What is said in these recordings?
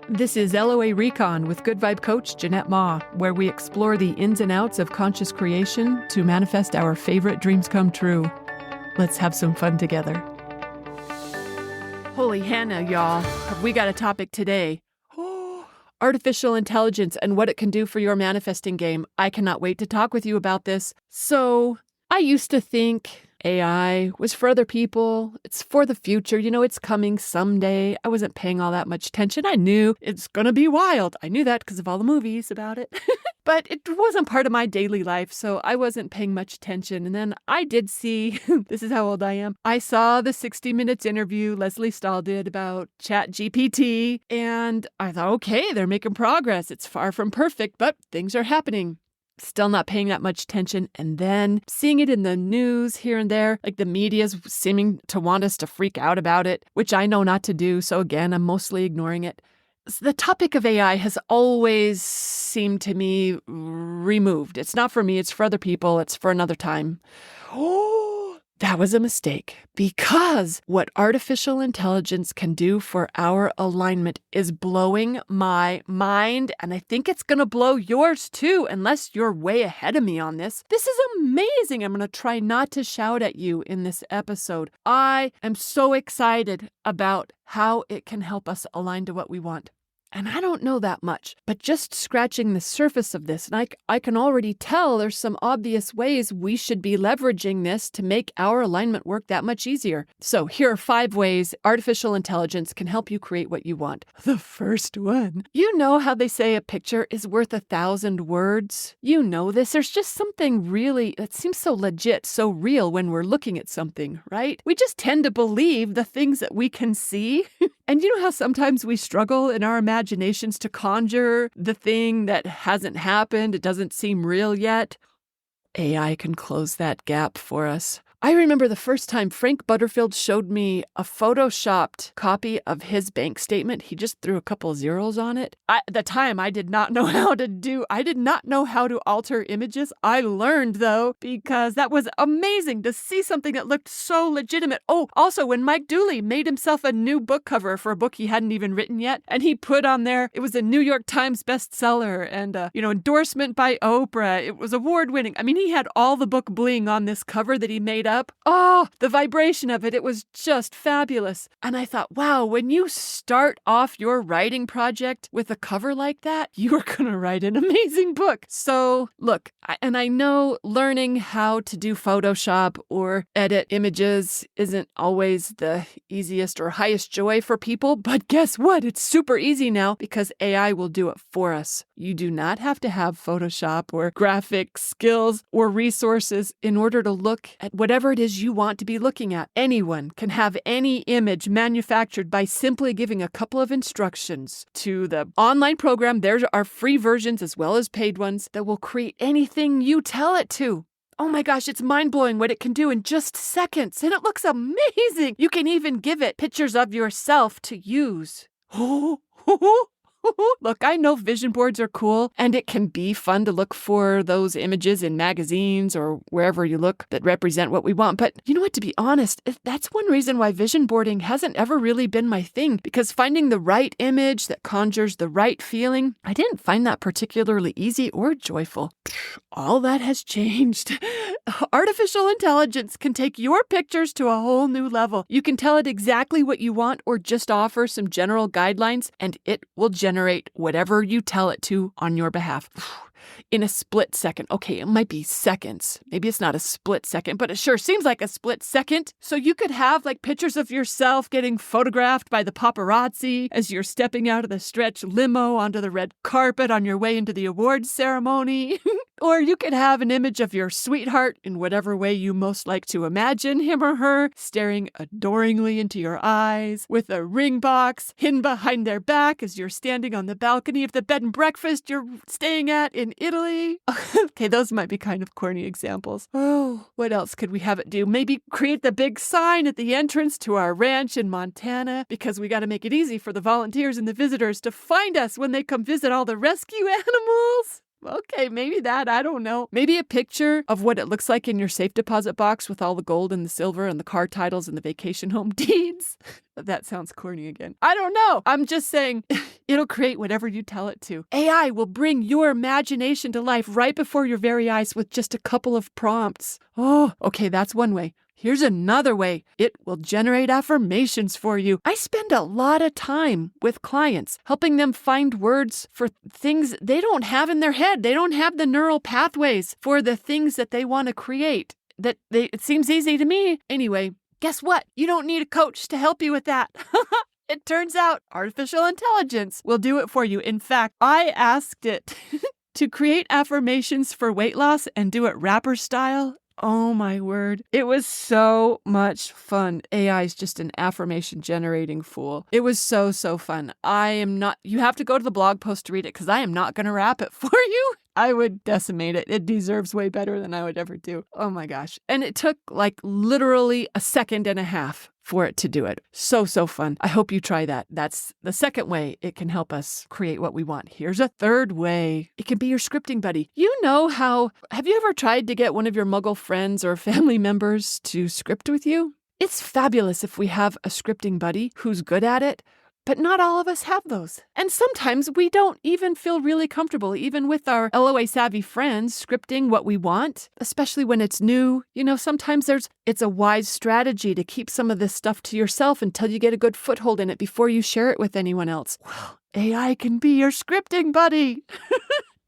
This is LOA Recon with Good Vibe Coach Jeanette Ma, where we explore the ins and outs of conscious creation to manifest our favorite dreams come true. Let's have some fun together. Holy Hannah, y'all. Have we got a topic today? Artificial intelligence and what it can do for your manifesting game. I cannot wait to talk with you about this. So, I used to think AI was for other people. It's for the future. You know, it's coming someday. I wasn't paying all that much attention. I knew it's going to be wild. I knew that because of all the movies about it. But it wasn't part of my daily life, so I wasn't paying much attention. And then I did see, this is how old I am, I saw the 60 Minutes interview Leslie Stahl did about ChatGPT, and I thought, okay, they're making progress. It's far from perfect, but things are happening. Still not paying that much attention, and then seeing it in the news here and there, like the media's seeming to want us to freak out about it, which I know not to do, so again, I'm mostly ignoring it. The topic of AI has always seemed to me removed. It's not for me, it's for other people, it's for another time. Oh, that was a mistake, because what artificial intelligence can do for our alignment is blowing my mind, and I think it's going to blow yours too, unless you're way ahead of me on this. This is amazing. I'm going to try not to shout at you in this episode. I am so excited about how it can help us align to what we want. And I don't know that much, but just scratching the surface of this, and I can already tell there's some obvious ways we should be leveraging this to make our alignment work that much easier. So here are 5 ways artificial intelligence can help you create what you want. The first one. You know how they say a picture is worth 1,000 words? You know this. There's just something really, that seems so legit, so real when we're looking at something, right? We just tend to believe the things that we can see. And you know how sometimes we struggle in our imaginations to conjure the thing that hasn't happened, it doesn't seem real yet? AI can close that gap for us. I remember the first time Frank Butterfield showed me a photoshopped copy of his bank statement. He just threw a couple of zeros on it. At the time, I did not know how to alter images. I learned, though, because that was amazing to see something that looked so legitimate. Oh, also, when Mike Dooley made himself a new book cover for a book he hadn't even written yet, and he put on there, it was a New York Times bestseller and, endorsement by Oprah. It was award-winning. I mean, he had all the book bling on this cover that he made up. Oh, the vibration of it was just fabulous. And I thought, wow, when you start off your writing project with a cover like that, you are going to write an amazing book. So look, I know learning how to do Photoshop or edit images isn't always the easiest or highest joy for people, but guess what? It's super easy now because AI will do it for us. You do not have to have Photoshop or graphic skills or resources in order to look at whatever it is you want to be looking at. Anyone can have any image manufactured by simply giving a couple of instructions to the online program. There are free versions as well as paid ones that will create anything you tell it to. Oh my gosh, it's mind-blowing what it can do in just seconds, and it looks amazing. You can even give it pictures of yourself to use. Look, I know vision boards are cool, and it can be fun to look for those images in magazines or wherever you look that represent what we want. But you know what, to be honest, that's one reason why vision boarding hasn't ever really been my thing, because finding the right image that conjures the right feeling, I didn't find that particularly easy or joyful. All that has changed. Artificial intelligence can take your pictures to a whole new level. You can tell it exactly what you want or just offer some general guidelines, and it will generate whatever you tell it to on your behalf. In a split second. Okay, it might be seconds. Maybe it's not a split second, but it sure seems like a split second. So you could have like pictures of yourself getting photographed by the paparazzi as you're stepping out of the stretch limo onto the red carpet on your way into the awards ceremony. Or you could have an image of your sweetheart in whatever way you most like to imagine him or her, staring adoringly into your eyes, with a ring box hidden behind their back as you're standing on the balcony of the bed and breakfast you're staying at in Italy. Okay, those might be kind of corny examples. Oh, what else could we have it do? Maybe create the big sign at the entrance to our ranch in Montana, because we got to make it easy for the volunteers and the visitors to find us when they come visit all the rescue animals. Okay, maybe that, I don't know. Maybe a picture of what it looks like in your safe deposit box with all the gold and the silver and the car titles and the vacation home deeds. That sounds corny again. I don't know. I'm just saying, It'll create whatever you tell it to. AI will bring your imagination to life right before your very eyes with just a couple of prompts. Oh, okay, that's one way. Here's another way. It will generate affirmations for you. I spend a lot of time with clients helping them find words for things they don't have in their head. They don't have the neural pathways for the things that they want to create. It seems easy to me. Anyway, guess what? You don't need a coach to help you with that. It turns out artificial intelligence will do it for you. In fact, I asked it to create affirmations for weight loss and do it rapper style. Oh my word. It was so much fun. AI is just an affirmation generating fool. It was so fun. You have to go to the blog post to read it because I am not going to rap it for you. I would decimate it. It deserves way better than I would ever do. Oh my gosh. And it took like literally a second and a half for it to do it. So fun. I hope you try that. That's the second way it can help us create what we want. Here's a third way. It can be your scripting buddy. Have you ever tried to get one of your muggle friends or family members to script with you? It's fabulous if we have a scripting buddy who's good at it. But not all of us have those. And sometimes we don't even feel really comfortable, even with our LOA savvy friends, scripting what we want, especially when it's new. Sometimes it's a wise strategy to keep some of this stuff to yourself until you get a good foothold in it before you share it with anyone else. Well, AI can be your scripting buddy.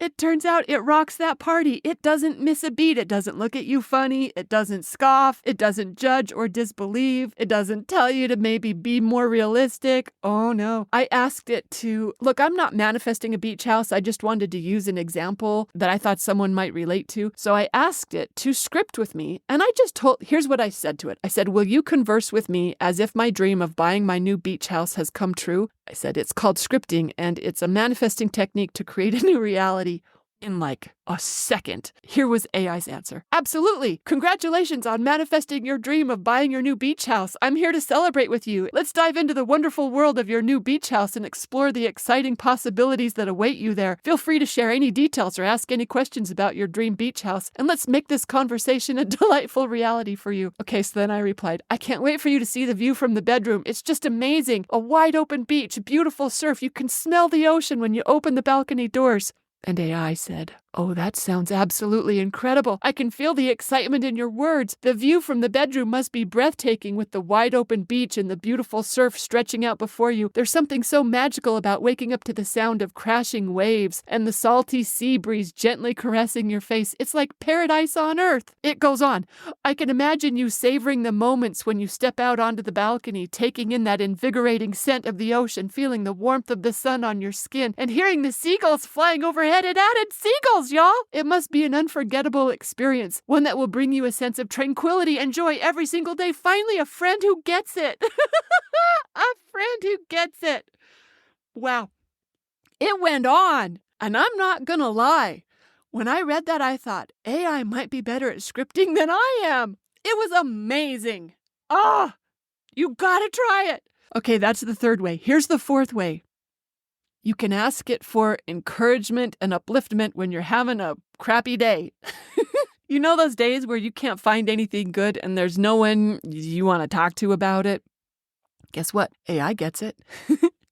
It turns out it rocks that party. It doesn't miss a beat. It doesn't look at you funny. It doesn't scoff. It doesn't judge or disbelieve. It doesn't tell you to maybe be more realistic. Oh no. I asked it to, look, I'm not manifesting a beach house. I just wanted to use an example that I thought someone might relate to. So I asked it to script with me. And here's what I said to it. I said, will you converse with me as if my dream of buying my new beach house has come true? I said, it's called scripting, and it's a manifesting technique to create a new reality in like a second. Here was AI's answer. Absolutely. Congratulations on manifesting your dream of buying your new beach house. I'm here to celebrate with you. Let's dive into the wonderful world of your new beach house and explore the exciting possibilities that await you there. Feel free to share any details or ask any questions about your dream beach house, and let's make this conversation a delightful reality for you. Okay, so then I replied, I can't wait for you to see the view from the bedroom. It's just amazing. A wide open beach, beautiful surf. You can smell the ocean when you open the balcony doors. And AI said, oh, that sounds absolutely incredible. I can feel the excitement in your words. The view from the bedroom must be breathtaking with the wide open beach and the beautiful surf stretching out before you. There's something so magical about waking up to the sound of crashing waves and the salty sea breeze gently caressing your face. It's like paradise on earth. It goes on. I can imagine you savoring the moments when you step out onto the balcony, taking in that invigorating scent of the ocean, feeling the warmth of the sun on your skin, and hearing the seagulls flying overhead. It added seagulls, y'all. It must be an unforgettable experience, one that will bring you a sense of tranquility and joy every single day. Finally, a friend who gets it. A friend who gets it. Wow. It went on, and I'm not gonna lie. When I read that, I thought, AI might be better at scripting than I am. It was amazing. You gotta try it. Okay, that's the third way. Here's the fourth way. You can ask it for encouragement and upliftment when you're having a crappy day. You know those days where you can't find anything good and there's no one you want to talk to about it? Guess what? AI gets it.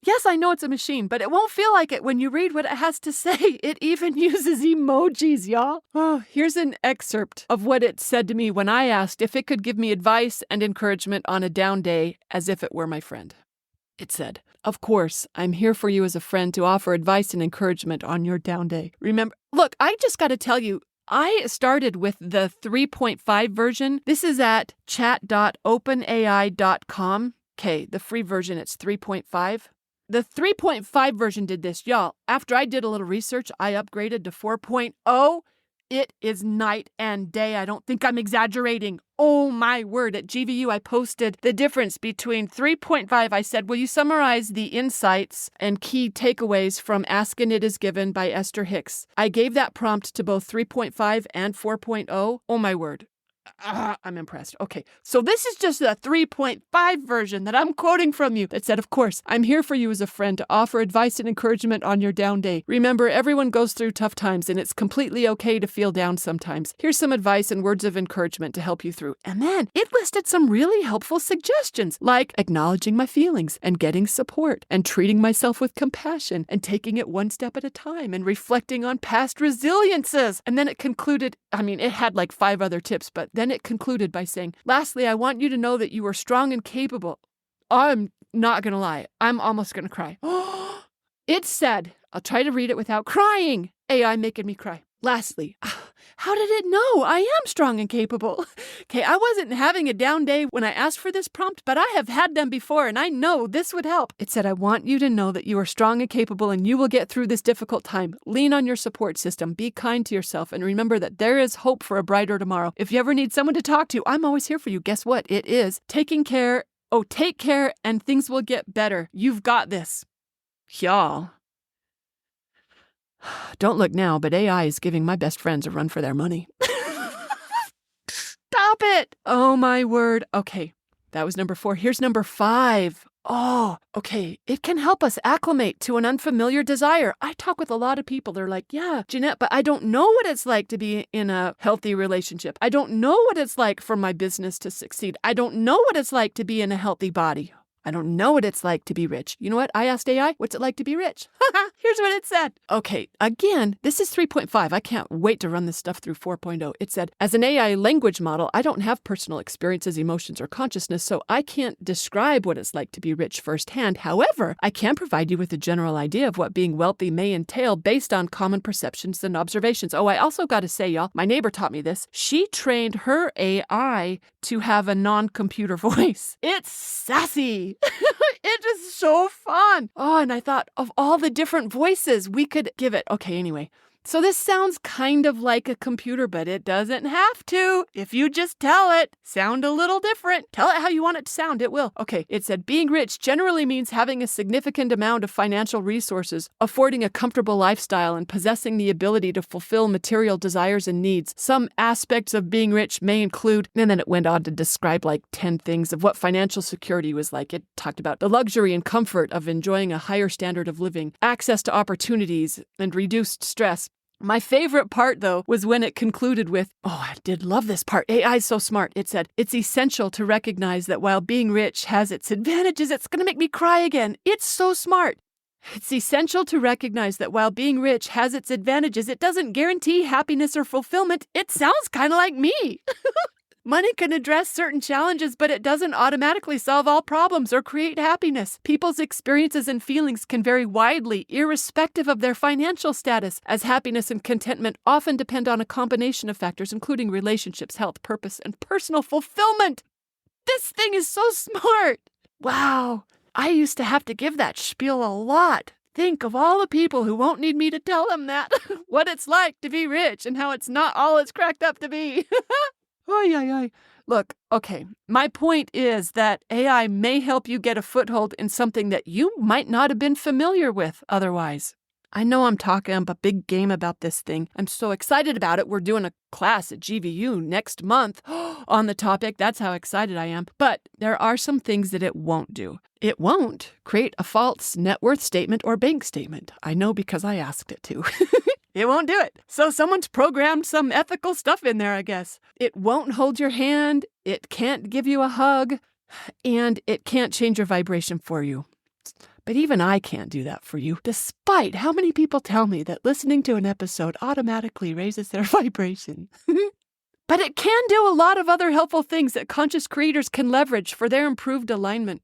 Yes, I know it's a machine, but it won't feel like it when you read what it has to say. It even uses emojis, y'all. Oh, here's an excerpt of what it said to me when I asked if it could give me advice and encouragement on a down day as if it were my friend. It said, of course, I'm here for you as a friend to offer advice and encouragement on your down day. Remember, look, I just got to tell you, I started with the 3.5 version. This is at chat.openai.com. Okay, the free version, it's 3.5. The 3.5 version did this. Y'all, after I did a little research, I upgraded to 4.0. It is night and day. I don't think I'm exaggerating. Oh my word. At GVU, I posted the difference between 3.5. I said, will you summarize the insights and key takeaways from Ask and It Is Given by Esther Hicks? I gave that prompt to both 3.5 and 4.0. Oh my word. I'm impressed. Okay, so this is just a 3.5 version that I'm quoting from you that said, of course, I'm here for you as a friend to offer advice and encouragement on your down day. Remember, everyone goes through tough times and it's completely okay to feel down sometimes. Here's some advice and words of encouragement to help you through. And then it listed some really helpful suggestions like acknowledging my feelings and getting support and treating myself with compassion and taking it one step at a time and reflecting on past resiliences. And then it concluded, it had like 5 other tips, but then it concluded by saying, lastly, I want you to know that you are strong and capable. I'm not going to lie. I'm almost going to cry. It said, I'll try to read it without crying. AI making me cry. Lastly, how did it know I am strong and capable? Okay, I wasn't having a down day when I asked for this prompt, but I have had them before and I know this would help. It said, I want you to know that you are strong and capable and you will get through this difficult time. Lean on your support system, be kind to yourself, and remember that there is hope for a brighter tomorrow. If you ever need someone to talk to, I'm always here for you. Guess what? It is taking care. Oh, take care and things will get better. You've got this. Y'all. Don't look now, but AI is giving my best friends a run for their money. Stop it! Oh, my word. Okay, that was number 4. Here's number 5. Oh, okay. It can help us acclimate to an unfamiliar desire. I talk with a lot of people. They're like, yeah, Jeanette, but I don't know what it's like to be in a healthy relationship. I don't know what it's like for my business to succeed. I don't know what it's like to be in a healthy body. I don't know what it's like to be rich. You know what? I asked AI, what's it like to be rich? Here's what it said. Okay, again, this is 3.5. I can't wait to run this stuff through 4.0. It said, as an AI language model, I don't have personal experiences, emotions, or consciousness, so I can't describe what it's like to be rich firsthand. However, I can provide you with a general idea of what being wealthy may entail based on common perceptions and observations. Oh, I also got to say, y'all, my neighbor taught me this. She trained her AI to have a non-computer voice. It's sassy. It is so fun. Oh, and I thought of all the different voices we could give it. Okay, anyway. So this sounds kind of like a computer, but it doesn't have to. If you just tell it, sound a little different. Tell it how you want it to sound, it will. Okay, it said being rich generally means having a significant amount of financial resources, affording a comfortable lifestyle, and possessing the ability to fulfill material desires and needs. Some aspects of being rich may include, and then it went on to describe like 10 things of what financial security was like. It talked about the luxury and comfort of enjoying a higher standard of living, access to opportunities, and reduced stress. My favorite part, though, was when it concluded with, oh, I did love this part. AI is so smart. It said, it's essential to recognize that while being rich has its advantages, it's going to make me cry again. It's so smart. It's essential to recognize that while being rich has its advantages, it doesn't guarantee happiness or fulfillment. It sounds kind of like me. Money can address certain challenges, but it doesn't automatically solve all problems or create happiness. People's experiences and feelings can vary widely, irrespective of their financial status, as happiness and contentment often depend on a combination of factors, including relationships, health, purpose, and personal fulfillment. This thing is so smart. Wow. I used to have to give that spiel a lot. Think of all the people who won't need me to tell them that, what it's like to be rich and how it's not all it's cracked up to be. Oy, oy, oy. Look, okay, my point is that AI may help you get a foothold in something that you might not have been familiar with otherwise. I know I'm talking a big game about this thing. I'm so excited about it. We're doing a class at GVU next month on the topic. That's how excited I am. But there are some things that it won't do. It won't create a false net worth statement or bank statement. I know because I asked it to. It won't do it. So someone's programmed some ethical stuff in there, I guess. It won't hold your hand. It can't give you a hug. And it can't change your vibration for you. But even I can't do that for you, despite how many people tell me that listening to an episode automatically raises their vibration. But it can do a lot of other helpful things that conscious creators can leverage for their improved alignment.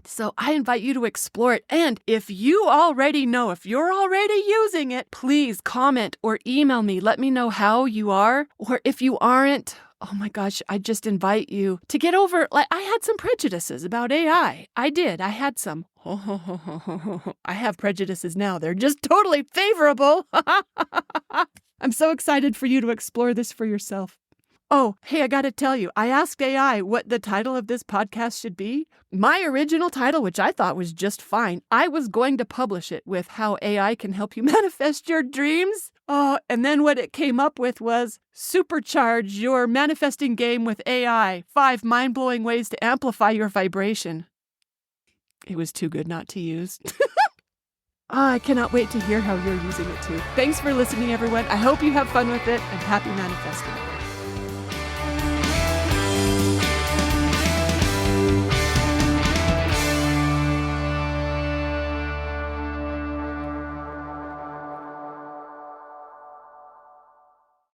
So I invite you to explore it. And if you already know, if you're already using it, please comment or email me. Let me know how you are. Or if you aren't, oh my gosh, I just invite you to get over, I had some prejudices about AI. I did. I had some. I have prejudices now. They're just totally favorable. I'm so excited for you to explore this for yourself. Oh, hey, I gotta tell you, I asked AI what the title of this podcast should be. My original title, which I thought was just fine, I was going to publish it with how AI can help you manifest your dreams. Oh, and then what it came up with was Supercharge your manifesting game with AI. 5 mind-blowing ways to amplify your vibration. It was too good not to use. I cannot wait to hear how you're using it too. Thanks for listening, everyone. I hope you have fun with it, and happy manifesting.